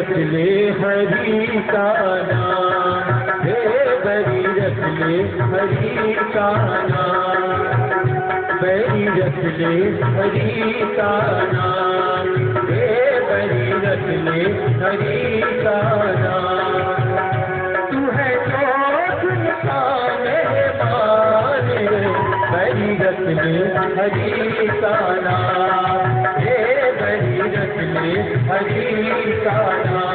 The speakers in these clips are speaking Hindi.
रख ले हरि का नाम, हे बरी रख ले हरि का नाम, बरी रख ले हरि का नाम, हे बरी रख ले हरि का नाम। तू है जोत का मेहमान, बरी रख ले हरि का नाम, हे बरी रख ले हरि का नाम।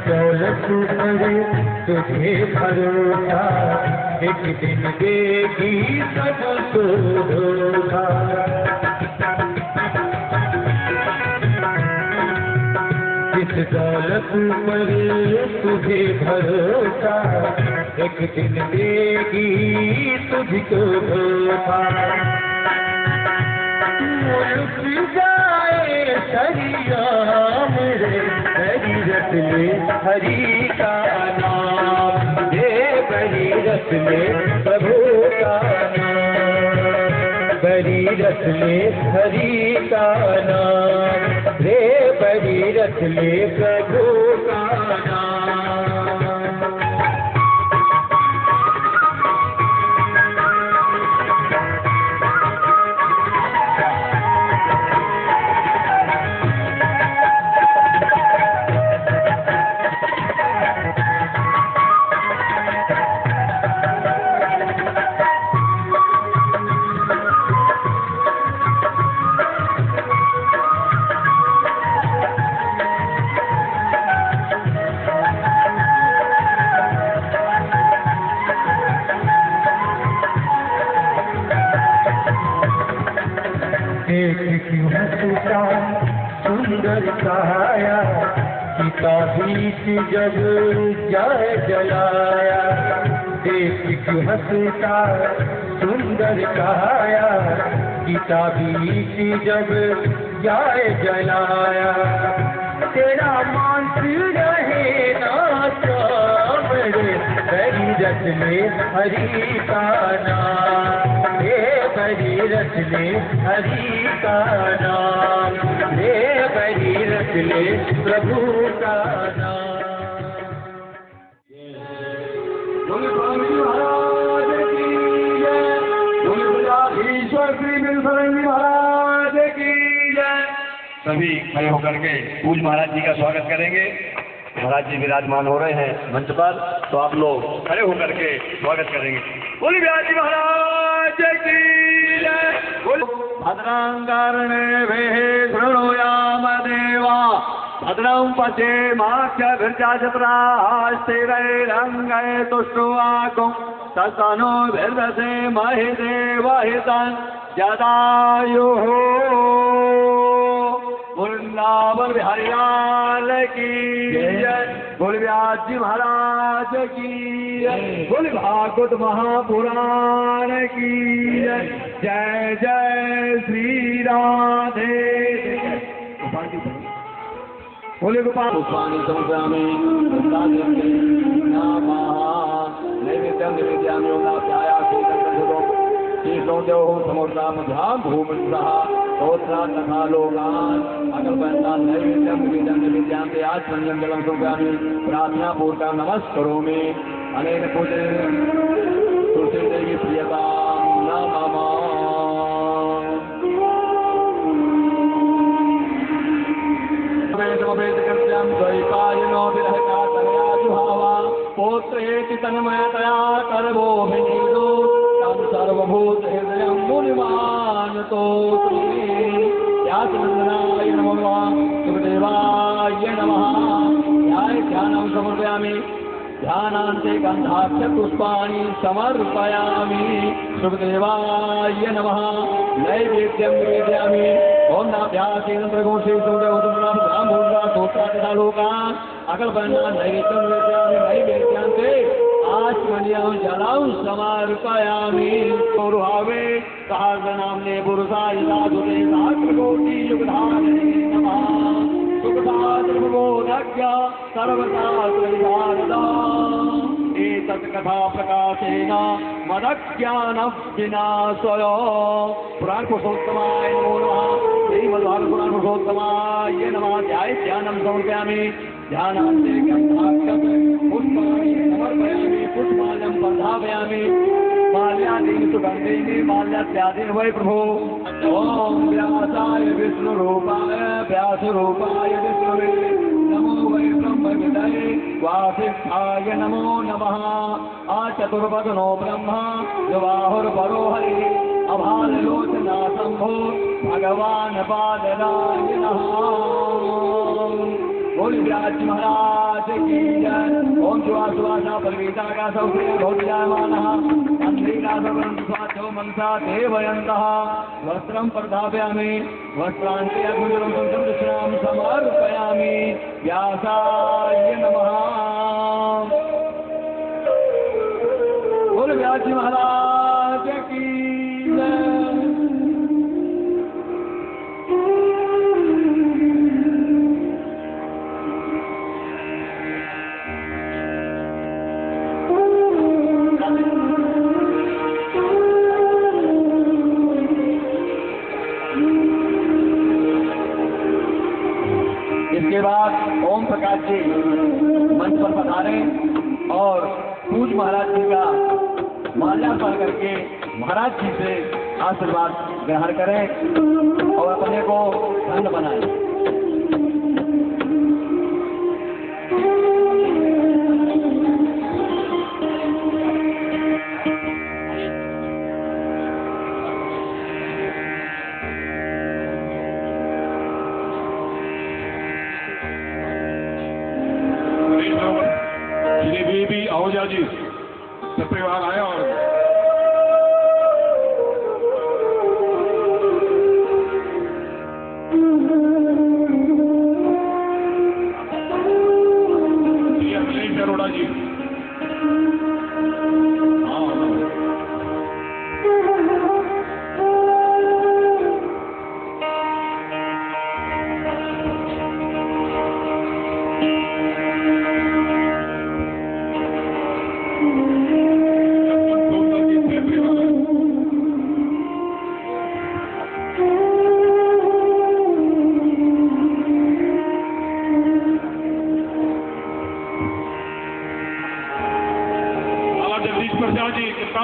दौलत करे तुझे भरोसा, एक दिन देगी सबको धोखा। जिस दौलत पर तुझे भरोसा, एक दिन देगी तुझको धोखा। लुट जाए सरियाम रे, बरी रख ले हरि का नाम, हे बरी रख ले प्रभु का नाम, बरी रख ले हरि का नाम, हे बरी रख ले प्रभु का नाम। सुंदर काया सीता बीच जब जाए जलाया, देख क्यों हंसता सुंदर काया सीता बीच जब जाए जलाया। तेरा मांस रहे ना श्याम रे, बरी रख ले हरि का नाम, हे बरी रख ले हरि का नाम, हे बरी रख ले प्रभु का नाम। बोले स्वामी महाराज की जय, बोले ईश्वर श्री बिलफरंगी महाराज की जय। सभी खड़े होकर के पूज महाराज जी का स्वागत करेंगे। महाराज जी विराजमान हो रहे हैं मंच पर, तो आप लोग खड़े होकर के स्वागत करेंगे। बोलिए व्यास जी महाराज की जय। भद्रं कर्णेभिः शृणुयाम देवा, भद्रं पश्येमाक्षभिर्यजत्राः स्थिरैरङ्गैः तुष्टुवाकुं तत्तनूभिर्दधेमहि देवहितं जदायुः। वृंदावन बिहारी लाल की जय, बोल व्यास जी महाराज की जय, बोल भागवत महापुराण की जय, जय जय श्री राधे। बोले गोपाल संग्रामी नैवेद्यम निवेद्यामि योगाभ्याया भूमि तथा लोकान अकल्पयन्तान् नैवेद्यं निवेद्यां ते आचमनीयं जलं समर्पयामि प्रार्थना पूर्वकं नमस्करोमि। अनेन पूजनेन तुलसी देवी प्रियतां नमः। समवेदकृत्यं द्वैपायनो विरहकातनया जुहावा पोत्रेति तन्मयतया कर्मोऽभिनीतो तं सर्वभूतहृदयं मुनिमानतोऽस्मि। या व्यासनंदनाय नमो नमः सुखदेवाय नमः ध्यानं समर्पयामि ध्यानान्ते गन्धाक्ष पुष्पाणि समर्पयामि सुखदेवाय नमः नैवेद्यं निवेदयामि ओम नाभ्यासेन प्रगोषे सूर्योत्तराभूषालोकान् अकल्पना नैवेद्यं निवेदयामि नैवेद्यान्ते आत्मनियं जलं समर्पयामि पौरुहावे सहस्रनाम्ने पुरुषाय साधुते सहस्रकोटियुगधारिणे नमः सुखदात्मबोधज्ञ सर्वशास्त्रविशारदा एतत् कथा प्रकाशेन मदज्ञानविनाशय पुराण पुरुषोत्तमाय नमो नमः श्रीमद्भागवत पुराण पुरुषोत्तमाय नमः ध्यानं समर्पयामि ध्यानान्ते गन्धाक्षत पुष्पाणि समर्पयामि पुष्पाण्यं बन्धापयामि माल्यादीनि सुगन्धीनि माल्यात्यादीनि वै प्रभो ओम व्यासाय विष्णुरूपाय व्यासरूपाय विष्णुवे नमो वै ब्रह्मविदये वासिष्ठाय नमो नमः आचतुर्वदनो ब्रह्मा द्विबाहुर्परो हरिः अभाललोचना शम्भो भगवान् पादरायणः बोल व्यास महाराज की जय ओम सुवासा परवीता का सौजायमानः अंधेरा स्वाचो मनसा देवयन्तः वस्त्रं प्रधापयामि वस्त्रान्ते अग्निजलं दक्षिणां समर्पयामि व्यासाय नमः बोल व्यास महाराज की जय। इसके बाद ओम प्रकाश जी मंच पर पधारे और पूज महाराज जी का माल्यार्पण करके महाराज जी से आशीर्वाद ग्रहण करें और अपने को धन्य बनाएं। श्री आहूजा जी सत्यवान आया और अखिलेश अरोड़ा जी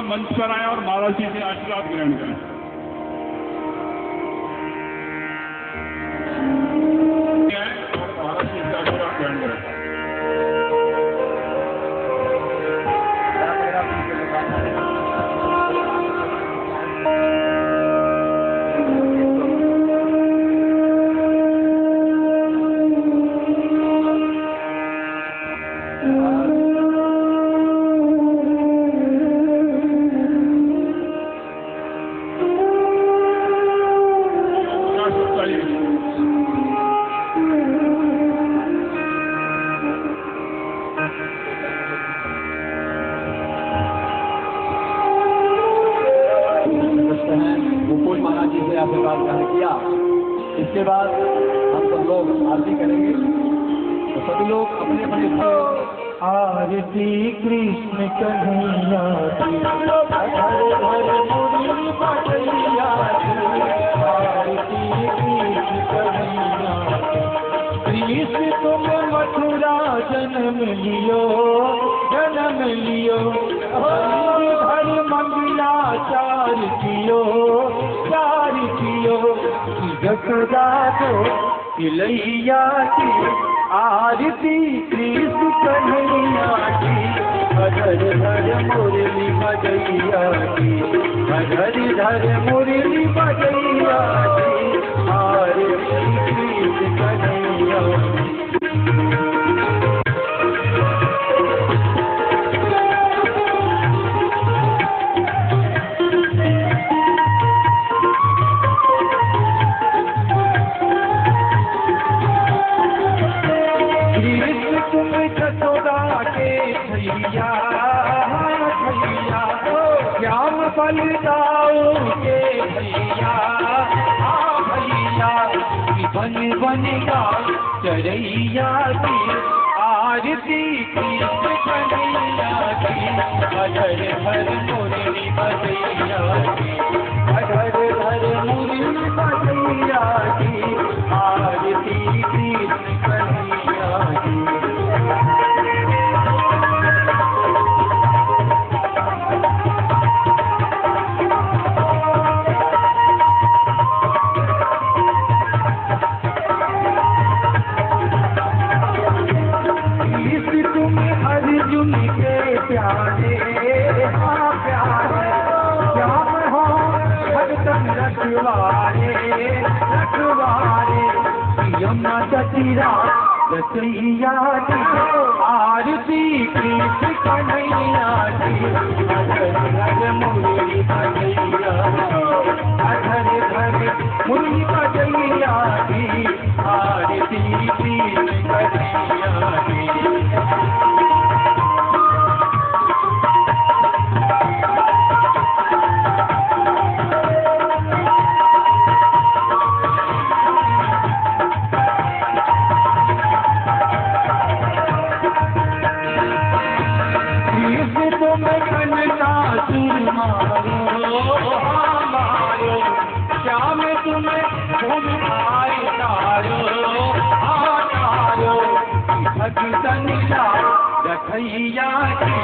मंच पर आए और महाराज जी से आशीर्वाद ग्रहण करें। और महाराज जी से आशीर्वाद ग्रहण करें। इसके बाद हम सब लोग आरती करेंगे तो सभी लोग अपने अपने आरती कृष्ण कन्हैया की हर हर मुरली बजैया की आरती कृष्ण कन्हैया कृष्ण तुम मथुरा जन्म लियो हर मंगलाचार कियो जगदा दो इलैया की आरती कृष्ण कन्हैया की हर धर मुरली बजैया की, धर मुरली बजैया की, आरती कृष्ण कन्हैया की। श्याम बलदाऊ के भैया, भैया बन बनेगा चरैया की, आरती कृष्ण कन्हैया की, धर धर मुरली बजैया की, धर मुरली बजैया की, आरती कृष्ण कन्हैया की। अर्जुन के प्यारे, हाँ प्यारे, श्याम हो भगतन रखवारे, रखवारे, यमुना जटिरा रचैया की, आरती कृष्ण कन्हैया की, धर मुरली बजैया की, धर मुरली बजैया की, आरती कृष्ण कन्हैया की। श्याम तुम्हें घूम आए तारो, भगतन रखैया की,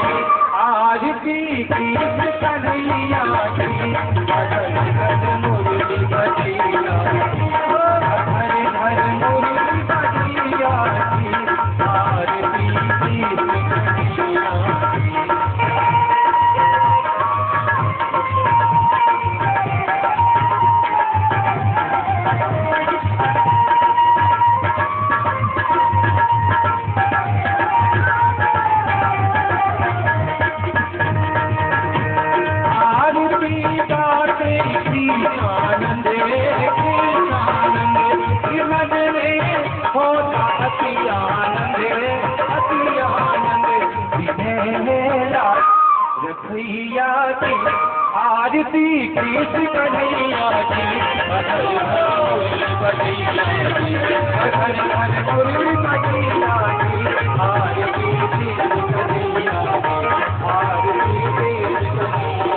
आरती कृष्ण कन्हैया की, धर मुरली बजैया की, धर मुरली बजैया की, आरती कृष्ण कन्हैया की। रखैया की, आरती कृष्ण कन्हैया की, धर मुरली बजैया की, आरती कृष्ण कन्हैया की, आरती कृष्ण कन्हैया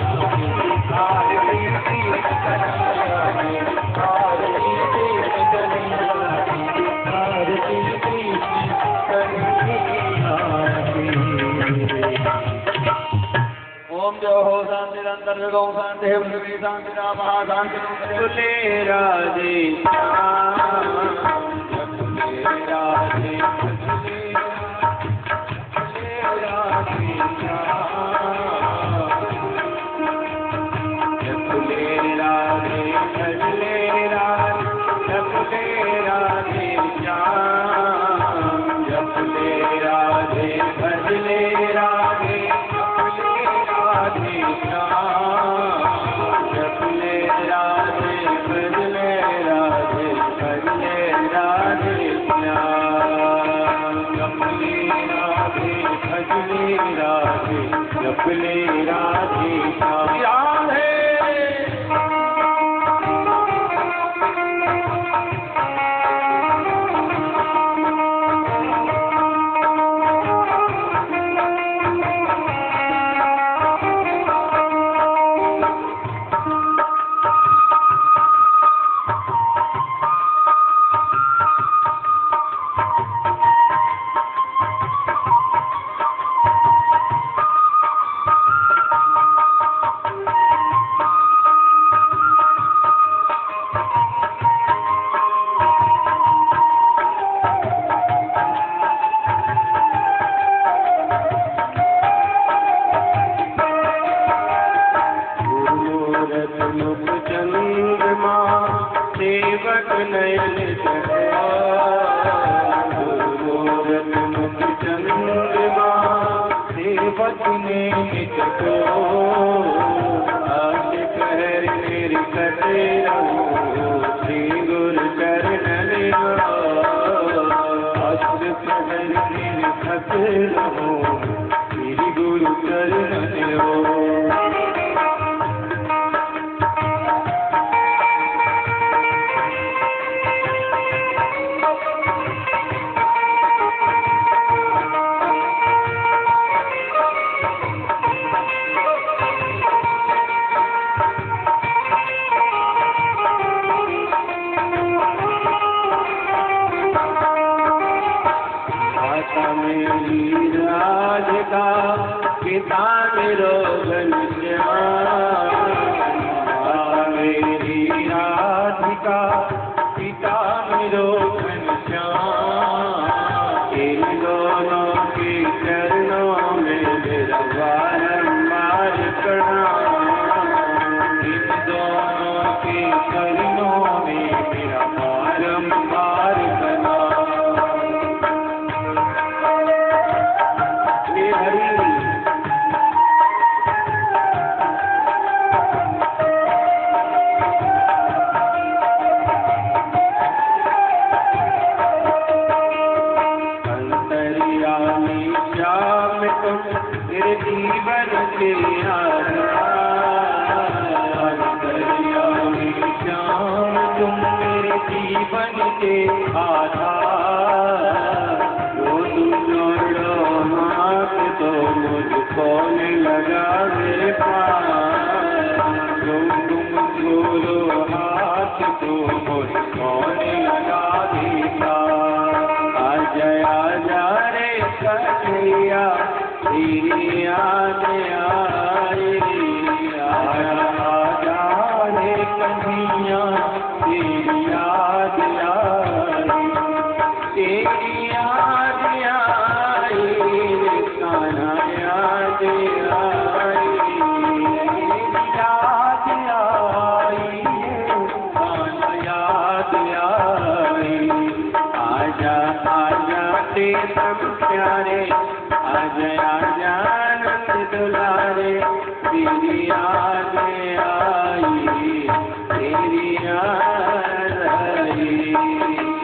की, आरती कृष्ण कन्हैया की, आरती कृष्ण कन्हैया की, आरती कृष्ण कन्हैया की। ओम जय हो शांति निरंतर जगो शांति है पृथ्वी शांति राम शांति बोले राधे श्याम, बोले राधे, बोले राधे श्याम, बोले राधे, बोले राधे, बोले राधे श्याम, बोले राधे, बोले राधे, जपले राधे श्याम है। सकल हो मेरी गुरु चरण हो। मेरी राधिका पिता मेरो घनश्याम, मेरी राधिका पिता मेरो घनश्याम, इन दोनों के चरणों में मेरा बारंबार प्रणाम, इन दोनों के चरणों में मेरा बारंबार प्रणाम। जीवन के अंतर्यामी श्याम तुम मेरे जीवन के आधार, वो तुम जोड़ो हाथ तो मुझको लगा मेरे पास, जो तुम जोड़ो हाथ तो मुझको लगा देता। आजा रे कन्हैया तेरी याद आई, आजा रे कन्हैया तेरी याद आई, तेरी याद आई रे कान्हा याद आई, याद आई कान्हा याद आई। आजा ते सब प्यारे, आजा आजा नंद दुलारे, तेरी याद आई, तेरी याद आई,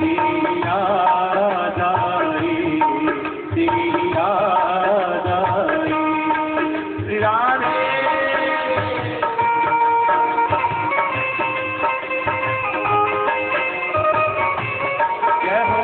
तेरी याद आई, तेरी याद आई। राधे जय हो।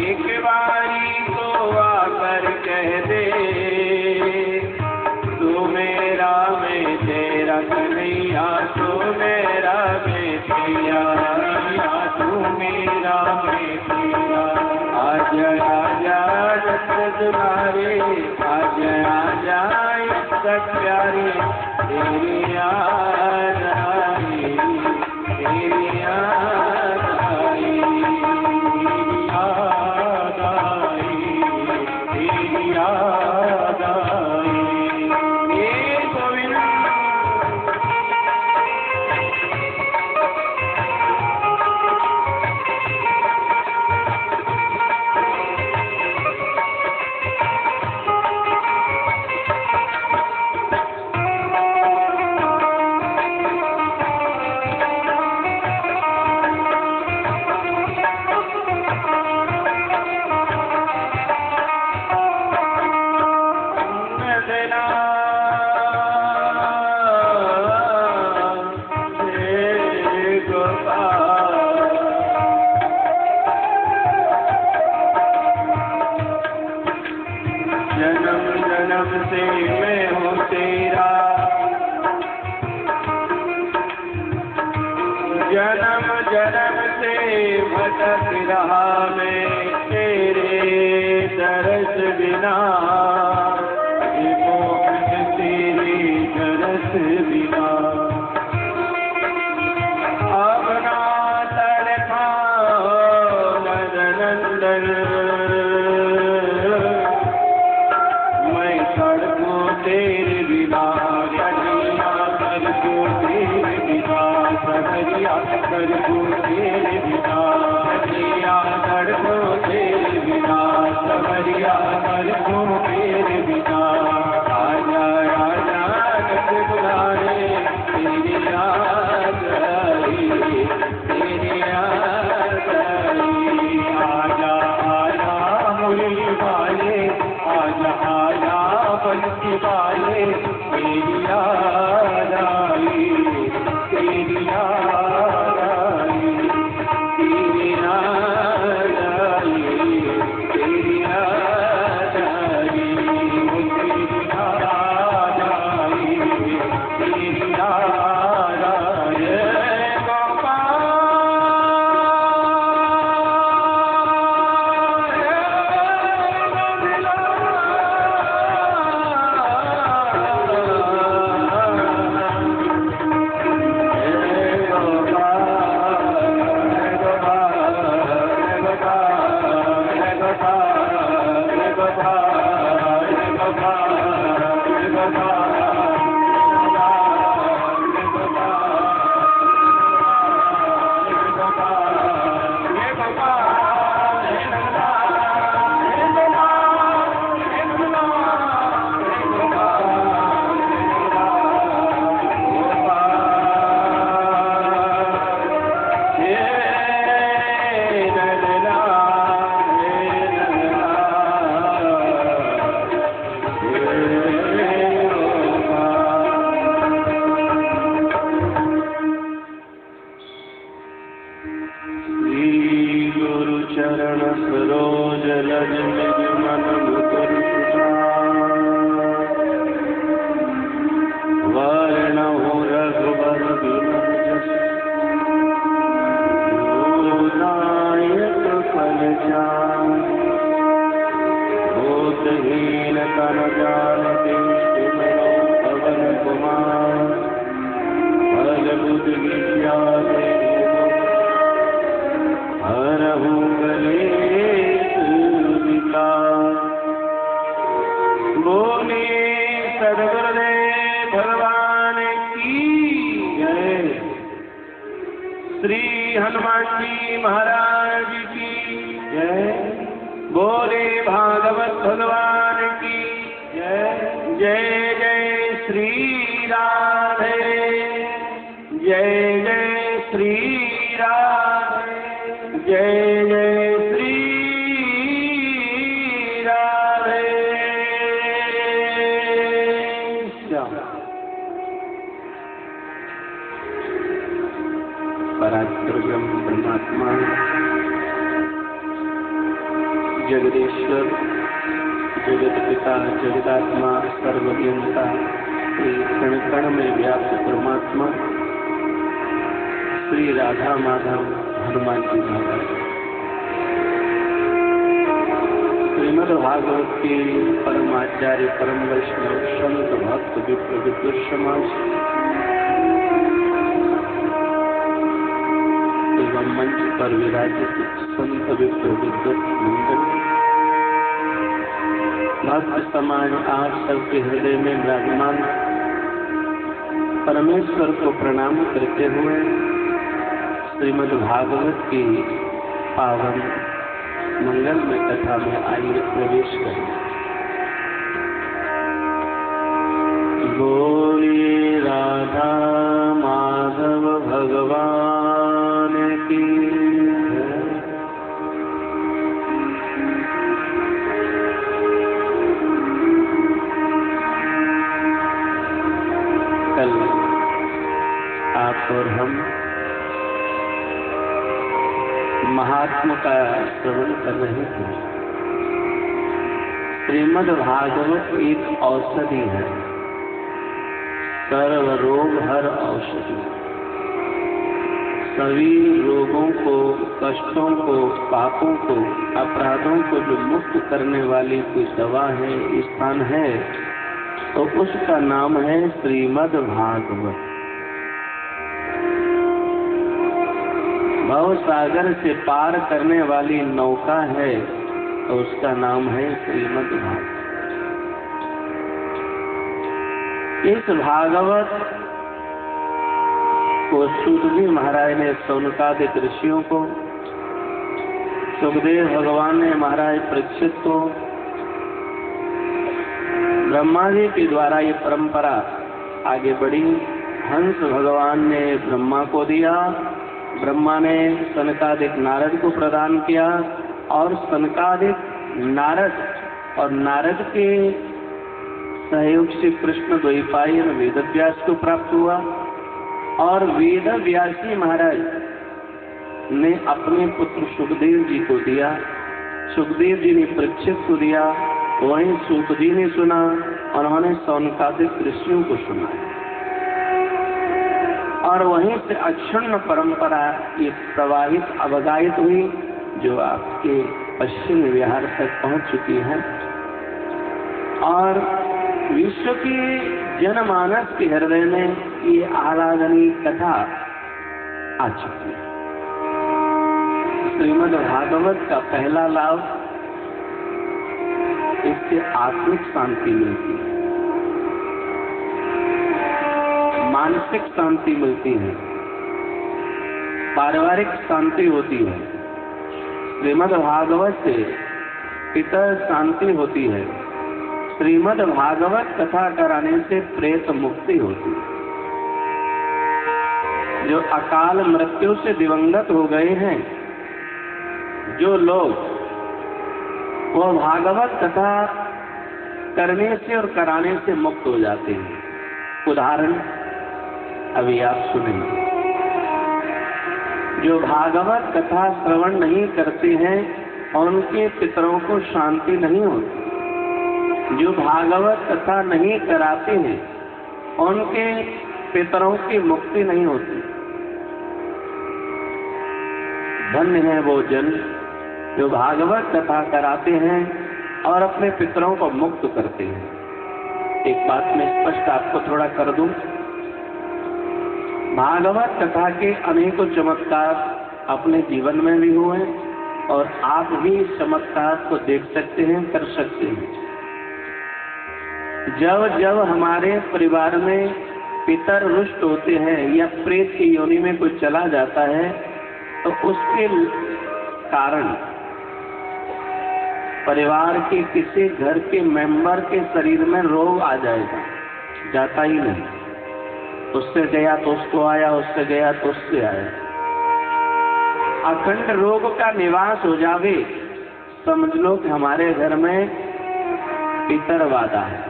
एक बारी तो आकर कह दे, तू मेरा मैं तेरा कन्हैया, तू मेरा मैं तेरा, तू मेरा मैं तेरा। आजा आजा रत दुलारे, आजा आजा तक प्यारे, तेरी याद आई, तेरी याद आई, याद आई, तेरी याद आई। ये गोविंद जन्म जन्म से भटक रहा मैं तेरे तरस बिना, तेरे तरस बिना। अब ना तड़पाओ नंदन, मैं तड़पूं तेरे बिना, सजरिया तड़पूं तेरे बिना, सजरिया तड़पूं तेरे बिना, सजरिया तड़पूं तेरे बिना, सजरिया तड़पूं तेरे बिना। आजा आजा नच बुलाने तेरी याद आई, तेरी याद आई। आजा आजा मुरली वाले, आजा आजा बंसी वाले, तेरी याद आई, तेरी याद आई, तेरी याद आई, तेरी याद आई, तेरी याद आई, तेरी याद आई। चरण सरोज लज निज मन मुकुर वर्णहु रघुबर बिमल जस, नायक फल जान भूतहीन तन जानते पवन कुमार, फल बुध विद्या हरहु कलेश विकार। बोले सद्गुरुदेव भगवान की जय। श्री हनुमान जी महाराज की जय। बोले भागवत भगवान की जय। जय जय श्री राधे, जय जय श्री राधे, जय जय श्री राधे श्याम। पराक्रम परमात्मा जगदीश्वर, जगत पिता, जगदात्मा, सर्वज्ञता, कण कण में व्याप्त परमात्मा श्री राधा माधव हनुमान जी महाराज श्रीमद् भागवत के परम आचार्य, परम वैष्णव, संत भक्त विप्र विद्वत समाज एवं मंच पर विराजित संत विप्र विद्वत मंडल, भक्त समाज आज सबके हृदय में विराजमान परमेश्वर को प्रणाम करते हुए श्रीमद् भागवत की पावन मंगलमय कथा में आइए प्रवेश करें। बोलिए राधा माधव भगवान की जय। और हम महात्मा का श्रवण कर रहे थे। श्रीमद् भागवत एक औषधि है, सर्व रोग हर औषधि। सभी रोगों को, कष्टों को, पापों को, अपराधों को जो मुक्त करने वाली कोई दवा है, स्थान है, तो उसका नाम है श्रीमद् भागवत। भव सागर से पार करने वाली नौका है, तो उसका नाम है श्रीमद् भागवत। इस भागवत को सुखदेव महाराज ने सौनकादिक ऋषियों को, सुखदेव भगवान ने महाराज परीक्षित को, ब्रह्मा जी के द्वारा ये परंपरा आगे बढ़ी। हंस भगवान ने ब्रह्मा को दिया, ब्रह्मा ने सनकादिक नारद को प्रदान किया, और सनकादिक नारद और नारद के सहयोग से कृष्ण द्वैपायन वेद व्यास को प्राप्त हुआ, और वेद व्यासी महाराज ने अपने पुत्र सुखदेव जी को दिया, सुखदेव जी ने परीक्षित को दिया, वहीं सूत जी ने सुना, उन्होंने सौनकादिक ऋषियों को सुनाया, और वहीं से अक्षुण्ण परंपरा ये प्रवाहित अवगाहित हुई, जो आपके पश्चिम बिहार तक पहुंच चुकी है, और विश्व के जनमानस के हृदय में ये आराधनीय कथा आ चुकी है। श्रीमद् भागवत का पहला लाभ, इससे आत्मिक शांति मिलती है, मानसिक शांति मिलती है, पारिवारिक शांति होती है। श्रीमद् भागवत से पितर शांति होती है। श्रीमद् भागवत कथा कराने से प्रेत मुक्ति होती है। जो अकाल मृत्यु से दिवंगत हो गए हैं, जो लोग, वो भागवत कथा करने से और कराने से मुक्त हो जाते हैं। उदाहरण अभी आप सुनेंगे। जो भागवत कथा श्रवण नहीं करते हैं, उनके पितरों को शांति नहीं होती। जो भागवत कथा नहीं कराते हैं, उनके पितरों की मुक्ति नहीं होती। धन्य है वो जन जो भागवत कथा कराते हैं और अपने पितरों को मुक्त करते हैं। एक बात मैं स्पष्ट आपको थोड़ा कर दूं, भागवत कथा के अनेकों चमत्कार अपने जीवन में भी हुए, और आप भी चमत्कार को देख सकते हैं, कर सकते हैं। जब जब हमारे परिवार में पितर रुष्ट होते हैं या प्रेत की योनि में कोई चला जाता है, तो उसके कारण परिवार के किसी घर के मेंबर के शरीर में रोग आ जाएगा, जाता ही नहीं। उससे गया तो उसको आया, उससे गया तो उससे आया। अखंड रोग का निवास हो जावे, समझ लो कि हमारे घर में पितरवादा है।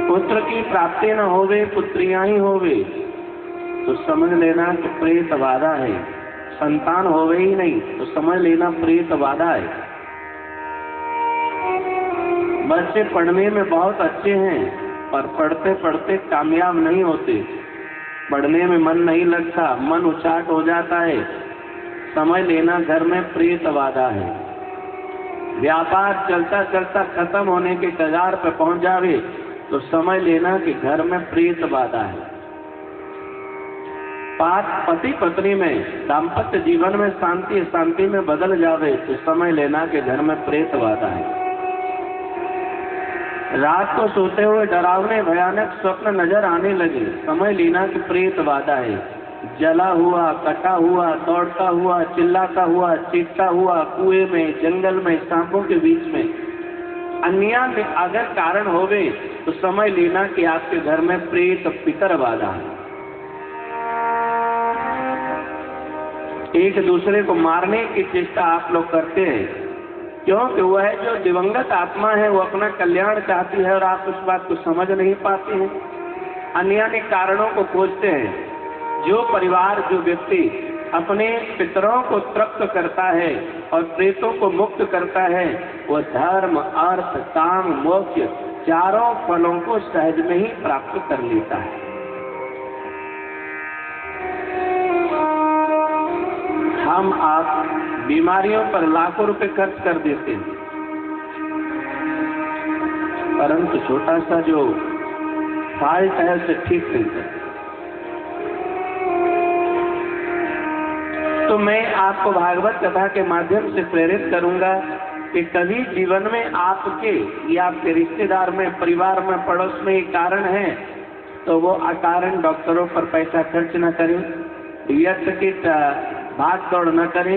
पुत्र की प्राप्ति न होवे, पुत्रियां ही होवे, तो समझ लेना कि प्रेतवादा है। संतान होवे ही नहीं तो समझ लेना प्रेतवादा है। बच्चे पढ़ने में बहुत अच्छे हैं, पर पढ़ते पढ़ते कामयाब नहीं होते, पढ़ने में मन नहीं लगता, मन उचाट हो जाता है, समझ लेना घर में प्रेतवादा है। व्यापार चलता चलता खत्म होने के कगार पर पहुंच जावे, तो समझ लेना कि घर में प्रेतवादा है। पति पत्नी में, दाम्पत्य जीवन में शांति शांति में बदल जावे, तो समझ लेना कि घर में प्रेतवादा है। रात को सोते हुए डरावने भयानक स्वप्न नजर आने लगे, समझ लेना कि प्रेतवादा है। जला हुआ, कटा हुआ, दौड़ता हुआ, चिल्लाता हुआ, चीखता हुआ, कुएं में, जंगल में, सांपों के बीच में, अन्य में अगर कारण होवे, तो समझ लेना कि आपके घर में प्रेत पितरवादा है। एक दूसरे को मारने की चेष्टा आप लोग करते हैं, क्योंकि वह जो दिवंगत आत्मा है वो अपना कल्याण चाहती है, और आप उस बात को समझ नहीं पाते हैं। अन्य कारणों को खोजते हैं। जो परिवार, जो व्यक्ति अपने पितरों को तृप्त करता है और प्रेतों को मुक्त करता है, वह धर्म, अर्थ, काम, मोक्ष चारों फलों को सहज में ही प्राप्त कर लेता है। हम आप बीमारियों पर लाखों रुपए खर्च कर देते हैं, परंतु छोटा सा जो फाल्ट है उसे ठीक नहीं करते। तो मैं आपको भागवत कथा के माध्यम से प्रेरित करूंगा कि कभी जीवन में आपके या आपके रिश्तेदार में, परिवार में, पड़ोस में एक कारण है तो वो अकारण डॉक्टरों पर पैसा खर्च न करें, व्यर्थ की भाग दौड़ न करें।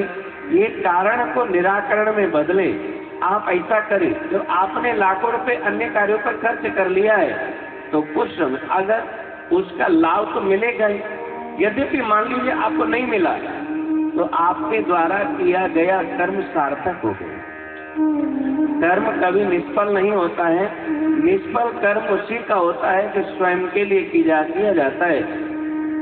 ये कारण को निराकरण में बदले। आप ऐसा करें, जो आपने लाखों रुपए अन्य कार्यों पर खर्च कर लिया है तो कुछ अगर उसका लाभ तो मिलेगा ही, यद्यपि मान लीजिए आपको नहीं मिला तो आपके द्वारा किया गया कर्म सार्थक हो गया। कर्म कभी निष्फल नहीं होता है। निष्फल कर्म उसी का होता है जो स्वयं के लिए किया जाता है।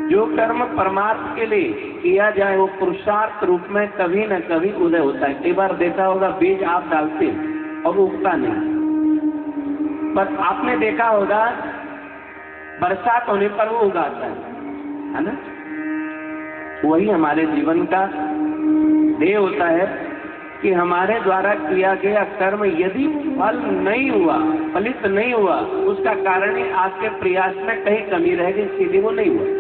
जो कर्म परमार्थ के लिए किया जाए वो पुरुषार्थ रूप में कभी न कभी उदय होता है। कई बार देखा होगा बीज आप डालते और उगता नहीं, बस आपने देखा होगा बरसात होने पर वो उगाता है ना। वही हमारे जीवन का ध्येय होता है कि हमारे द्वारा किया गया कर्म यदि फल नहीं हुआ, फलित नहीं हुआ, उसका कारण ही आपके प्रयास में कहीं कमी रह गई, इसीलिए वो नहीं हुआ।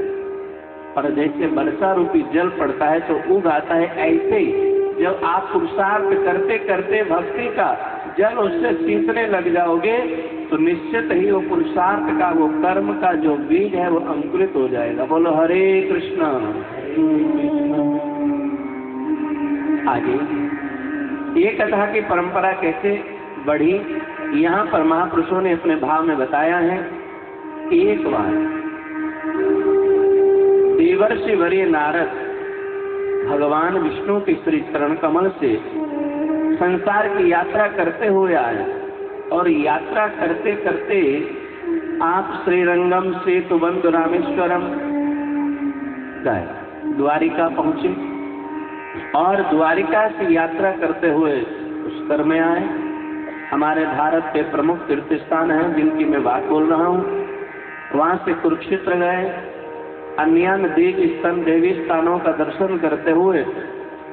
और जैसे वर्षा रूपी जल पड़ता है तो उग आता है, ऐसे ही जब आप पुरुषार्थ करते करते भक्ति का जल उससे सींचने लग जाओगे तो निश्चित ही वो पुरुषार्थ का, वो कर्म का जो बीज है वो अंकुरित हो जाएगा। बोलो हरे कृष्ण। आगे ये कथा की परंपरा कैसे बढ़ी, यहाँ पर महापुरुषों ने अपने भाव में बताया है। एक बार देवर्षि वर्य नारद भगवान विष्णु के श्री चरण कमल से संसार की यात्रा करते हुए आए और यात्रा करते करते आप श्रीरंगम से तुबंधु रामेश्वरम गए, द्वारिका पहुंचे और द्वारिका से यात्रा करते हुए पुष्कर में आए। हमारे भारत के प्रमुख तीर्थ स्थान हैं जिनकी मैं बात बोल रहा हूँ। वहां से कुरुक्षेत्र गए, अन्य देवी स्थानों का दर्शन करते हुए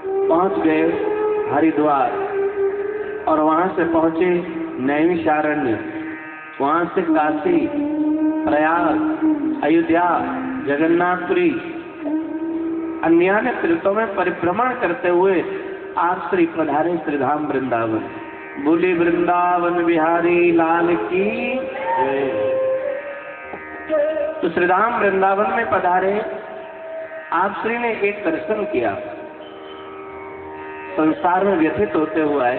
पहुंच गए हरिद्वार और वहां से पहुंचे नैमिषारण्य, वहां से काशी, प्रयाग, अयोध्या, जगन्नाथपुरी, अन्य तीर्थों में परिभ्रमण करते हुए आप श्री पधारे श्रीधाम वृंदावन। बोले वृंदावन बिहारी लाल की। तो श्रीधाम वृंदावन में पधारे, आप श्री ने एक दर्शन किया। संसार में व्यथित होते हुए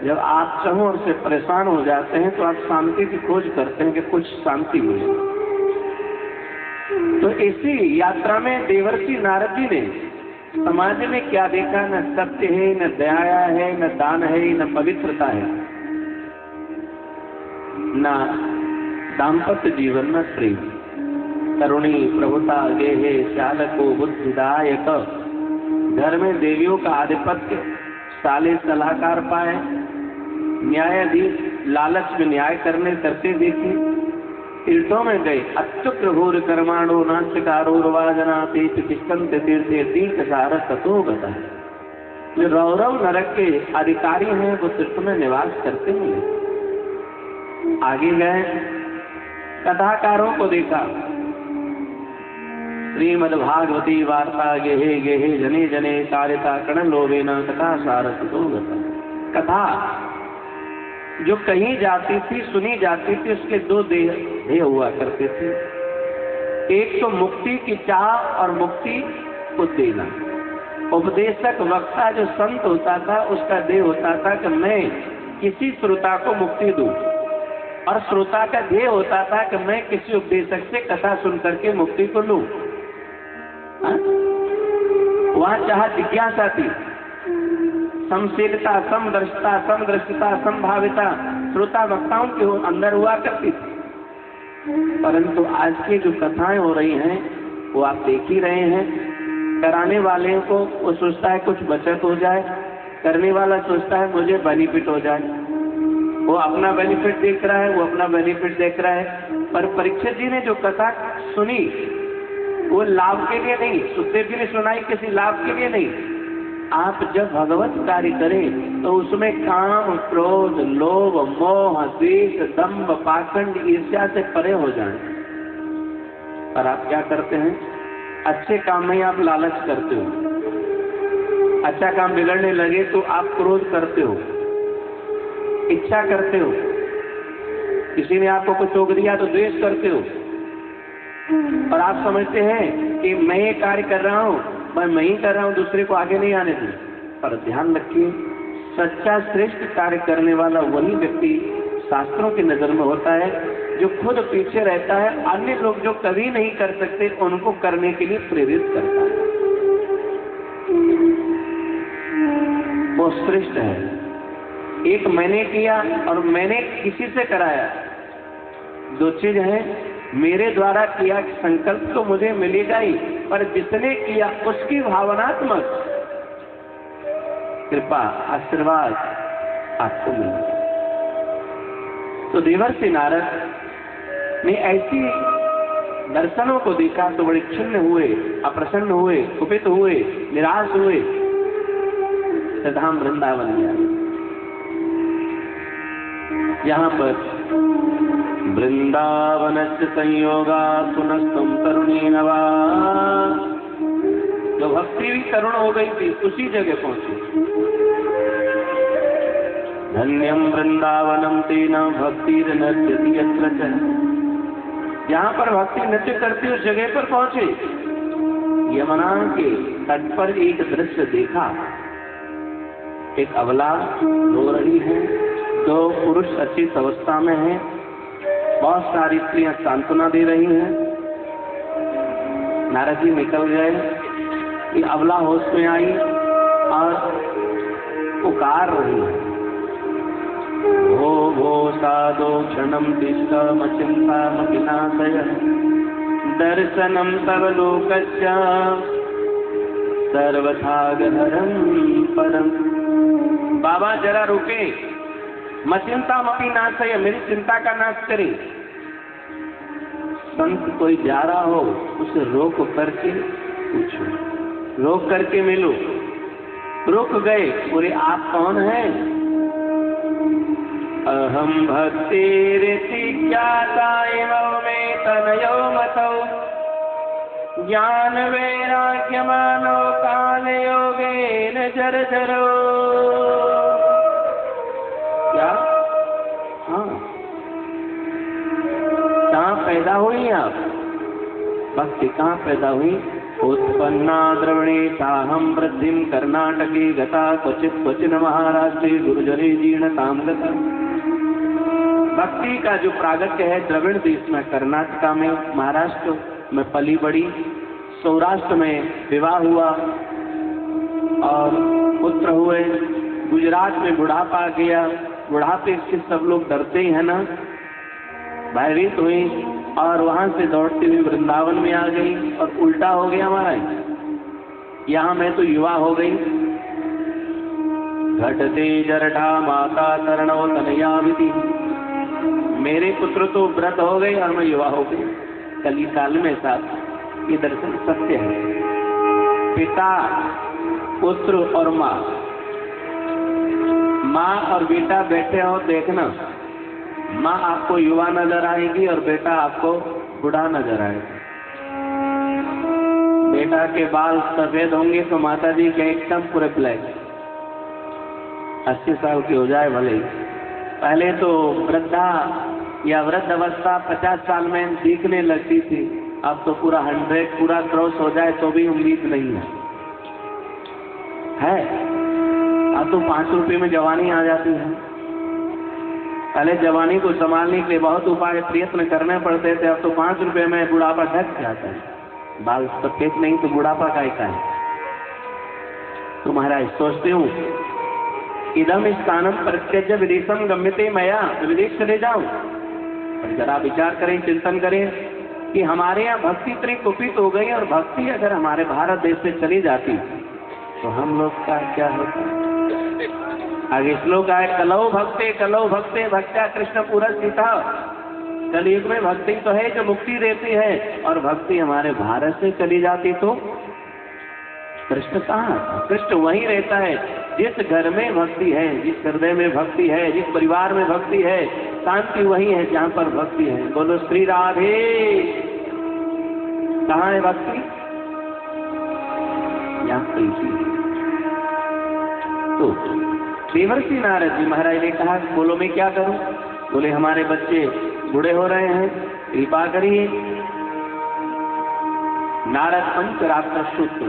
जब आप चाहों और से परेशान हो जाते हैं तो आप शांति की खोज करते हैं कि कुछ शांति मिले। तो इसी यात्रा में देवर्षि नारद जी ने समाज में क्या देखा, न सत्य है, न दया है, न दान है, न पवित्रता है, न दाम्पत्य जीवन में प्रेम, करुणी, प्रभुता, गेहे, चालको, बुद्धिदायक, घर में देवियों का आधिपत्य, साले सलाहकार पाए, न्यायाधीश लालच में न्याय करते देखे, तीर्थों में गए, अत्युग्र घोर कर्माणो नास्तिकारो वाजनाते तिष्ठन्ते तीर्थे तीर्थ सार ततो गता। जो रौरव नरक के अधिकारी हैं वो तीर्थ में निवास करते हैं। आगे गए, कथाकारों को देखा। श्रीमद् भागवती वार्ता गेहे गेहे जने जने कारिता कण लोभेन कथा सार ततो गता। कथा जो कही जाती थी, सुनी जाती थी, उसके दो ध्येय हुआ करते थे। एक तो मुक्ति की चाह और मुक्ति को देना। उपदेशक वक्ता जो संत होता था उसका ध्येय होता था कि मैं किसी श्रोता को मुक्ति दूं, और श्रोता का ध्येय होता था कि मैं किसी उपदेशक से कथा सुन करके मुक्ति को लूं। वहां चाह जिज्ञासा थी, समशीलता, समदर्शिता, समदृष्टिता, संभाविता श्रोता वक्ताओं के अंदर हुआ करती थी। परंतु आज की जो कथाएं हो रही हैं वो आप देख ही रहे हैं। कराने वाले को वो सोचता है कुछ बचत हो जाए, करने वाला सोचता है मुझे बेनिफिट हो जाए। वो अपना बेनिफिट देख रहा है, वो अपना बेनिफिट देख रहा है। पर परीक्षित जी ने जो कथा सुनी वो लाभ के लिए नहीं, सुखदेव जी ने सुनाई किसी लाभ के लिए नहीं। आप जब भगवत कार्य करें तो उसमें काम, क्रोध, लोभ, मोह, द्वेष, दंभ, पाखंड, ईर्ष्या से परे हो जाएं। पर आप क्या करते हैं? अच्छे काम में आप लालच करते हो, अच्छा काम बिगड़ने लगे तो आप क्रोध करते हो, इच्छा करते हो, किसी ने आपको कुछ टोक दिया तो द्वेष करते हो। और आप समझते हैं कि मैं ये कार्य कर रहा हूं, मैं ही कर रहा हूं, दूसरे को आगे नहीं आने दूं। पर ध्यान रखिए, सच्चा श्रेष्ठ कार्य करने वाला वही व्यक्ति शास्त्रों की नजर में होता है जो खुद पीछे रहता है, अन्य लोग जो कभी नहीं कर सकते उनको करने के लिए प्रेरित करता है, वो श्रेष्ठ है। एक मैंने किया और मैंने किसी से कराया, दो चीज है। मेरे द्वारा किया संकल्प तो मुझे मिलेगा ही, पर जिसने किया उसकी भावनात्मक कृपा, आशीर्वाद आपको मिलेगा। तो देवर्षि नारद ने ऐसी दर्शनों को देखा तो बड़े छिन्न हुए, अप्रसन्न हुए, कुपित हुए, निराश हुए। धाम वृंदावन गया। यहाँ पर वृंदावनस्य संयोगा पुनस्तम तरुणी नवा, जो भक्ति भी तरुण हो गई थी उसी जगह पहुंची। धन्यम वृंदावनम तेन भक्तिर नृत्यति यत्र च, जहां पर भक्ति नृत्य करती उस जगह पर पहुंचे। यमुना के तट पर एक दृश्य देखा, एक अबला रो रही है, दो पुरुष अच्छी अवस्था में हैं, बहुत सारी स्त्रियां सांत्वना दे रही हैं। नारद जी निकल गए, ये अबला होश में आई और पुकार रही है, भो भो साधो क्षणम तिष्ठम चिंताम विनाशय, दर्शनम तव लोकस्य सर्वथा गहरम परम। बाबा जरा रुके, मचिंता मपी नाशय, मेरी चिंता का नाश करे। संत कोई जा रहा हो उसे रोक करके पूछो, रोक करके मिलो। रुक गए, बोले आप कौन हैं? अहम भक्तिरिति ज्ञाता एवं मे तनयो मतौ, ज्ञान वैराग्यमानो काल योगेन जर्जरो। क्या? हाँ, कहाँ पैदा हुई आप? भक्ति कहाँ पैदा हुई? उत्पन्ना द्रवणे साहम वृद्धिम कर्नाटके गता, क्वचित क्वचिन महाराष्ट्रे गुर्जरे जीर्णताम गता। भक्ति का जो प्रागट्य है द्रविड़ देश में, कर्नाटका में, महाराष्ट्र में पली बड़ी, सौराष्ट्र में विवाह हुआ और पुत्र हुए, गुजरात में बुढ़ापा गया, बुढ़ापे से सब लोग डरते ही है ना, भयभीत हुई और वहां से दौड़ती हुई वृंदावन में आ गई और उल्टा हो गया हमारा। यहाँ मैं तो युवा हो गई। घटते जरठा माता तरणो तनयाविति, मेरे पुत्र तो व्रत हो गए और मैं युवा हो गई। कली काल में साथ ये दर्शन सत्य है। पिता, पुत्र और माँ, माँ और बेटा बैठे हो, देखना, माँ आपको युवा नजर आएगी और बेटा आपको बूढ़ा नजर आएगा। बेटा के बाल सफेद होंगे तो माता जी के एकदम पूरे ब्लैक। 80 साल की हो जाए भले, पहले तो वृद्धा या वृद्ध अवस्था 50 साल में दिखने लगती थी, अब तो पूरा 100 पूरा क्रॉस हो जाए तो भी उम्मीद नहीं है। अब तो 5 रुपए में जवानी आ जाती है। पहले जवानी को संभालने के लिए बहुत उपाय प्रयत्न करने पड़ते थे, अब तो 5 रुपए में बुढ़ापा ढक जाता है। बाल सफेद नहीं तो बुढ़ापा का है। तो महाराज सोचते हूँ इदम स्थानम प्रत्यज विदेशम गम्यते मया, विदेश चले जाऊं। जरा विचार करें, चिंतन करें, कि हमारे यहाँ भक्ति इतनी कुपित हो गई, और भक्ति अगर हमारे भारत देश से चली जाती तो हम लोग का क्या होता। आगे श्लोक आए, कलौ भक्ते भक्त्या कृष्ण पुरस्थिता। कलयुग में भक्ति तो है जो मुक्ति देती है, और भक्ति हमारे भारत से चली जाती तो कृष्ण कहाँ? कृष्ण वहीं रहता है जिस घर में भक्ति है, जिस हृदय में भक्ति है, जिस परिवार में भक्ति है। शांति वही है जहाँ पर भक्ति है। बोलो श्री राधे। कहाँ है भक्ति? यहाँ कहीं। तो देवर्षि नारद जी महाराज ने कहा, बोलो मैं क्या करूं? बोले हमारे बच्चे बूढ़े हो रहे हैं, कृपा करिए। नारद पंचरात्र सूत्र,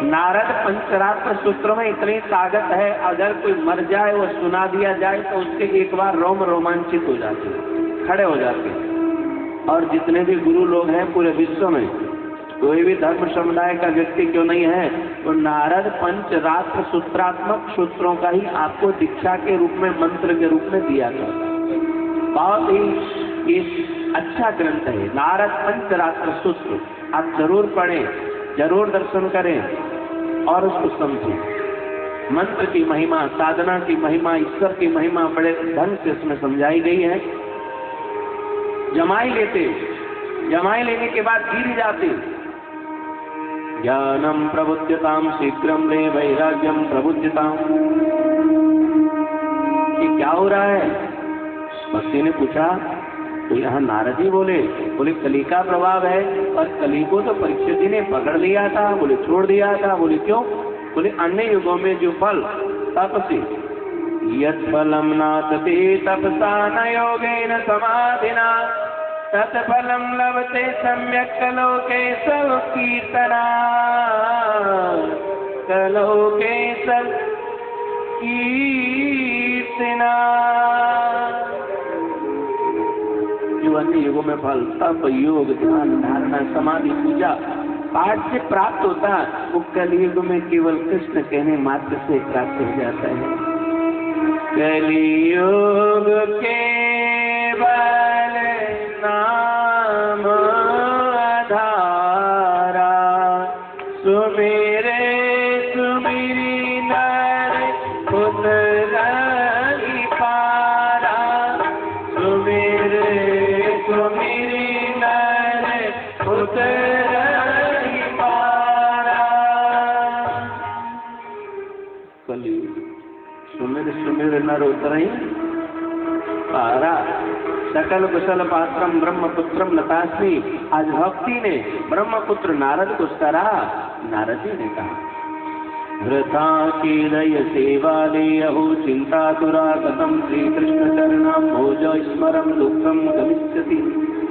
नारद पंचरात्र सूत्र में इतनी ताकत है, अगर कोई मर जाए वो सुना दिया जाए तो उसके एक बार रोम रोमांचित हो जाते हैं, खड़े हो जाते हैं। और जितने भी गुरु लोग हैं पूरे विश्व में, कोई भी धर्म समुदाय का व्यक्ति क्यों नहीं है, तो नारद पंचरात्र सूत्रात्मक सूत्रों का ही आपको दीक्षा के रूप में, मंत्र के रूप में दिया गया। बहुत ही अच्छा ग्रंथ है नारद पंचरात्र सूत्र। आप जरूर पढ़ें, जरूर दर्शन करें और उसको समझें। मंत्र की महिमा, साधना की महिमा, ईश्वर की महिमा बड़े ढंग से उसमें समझाई गई है। जमाई लेते, जमाई लेने के बाद गिर जाते। ज्ञानम प्रबुद्धताम शीघ्रम ले वैराग्यम प्रबुद्धताम। ये क्या हो रहा है? भक्ति ने पूछा। तो यहाँ नारद जी बोले कली का प्रभाव है, और कली को तो परीक्षित जी ने पकड़ लिया था, बोले छोड़ दिया था। बोले क्यों? बोले अन्य युगों में जो फल तप से, यत् फलम नातते तपसा न योगेन समाधिना तत्फलम लभते सम्यक् कलोके सब कीर्तना। कलोके सब कीर्तना। जो अन्य युगों में फल तप, योग, ध्यान, धारणा, समाधि, पूजा पाठ से प्राप्त होता है, वो कलयुग में केवल कृष्ण कहने मात्र से प्राप्त हो जाता है। कलियुग केवल नाम आधारा, सुमेरे सुमिरी नर उतरहि पारा। सुमेरे सुमिरी नर उतरहि पारा। कलियुग सुमिर सुमिर नर उतरहि पारा। सकल कुशल पात्रम ब्रह्मपुत्रम नतास्मि। आज भक्ति ने ब्रह्मपुत्र नारद को सराहा। नारद जी ने कहा, वृथा कीदय सेवा लेयहु चिंता तुरा कथम श्री कृष्ण चरणम भोज स्मरम दुखम गमिष्यति।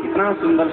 इतना सुंदर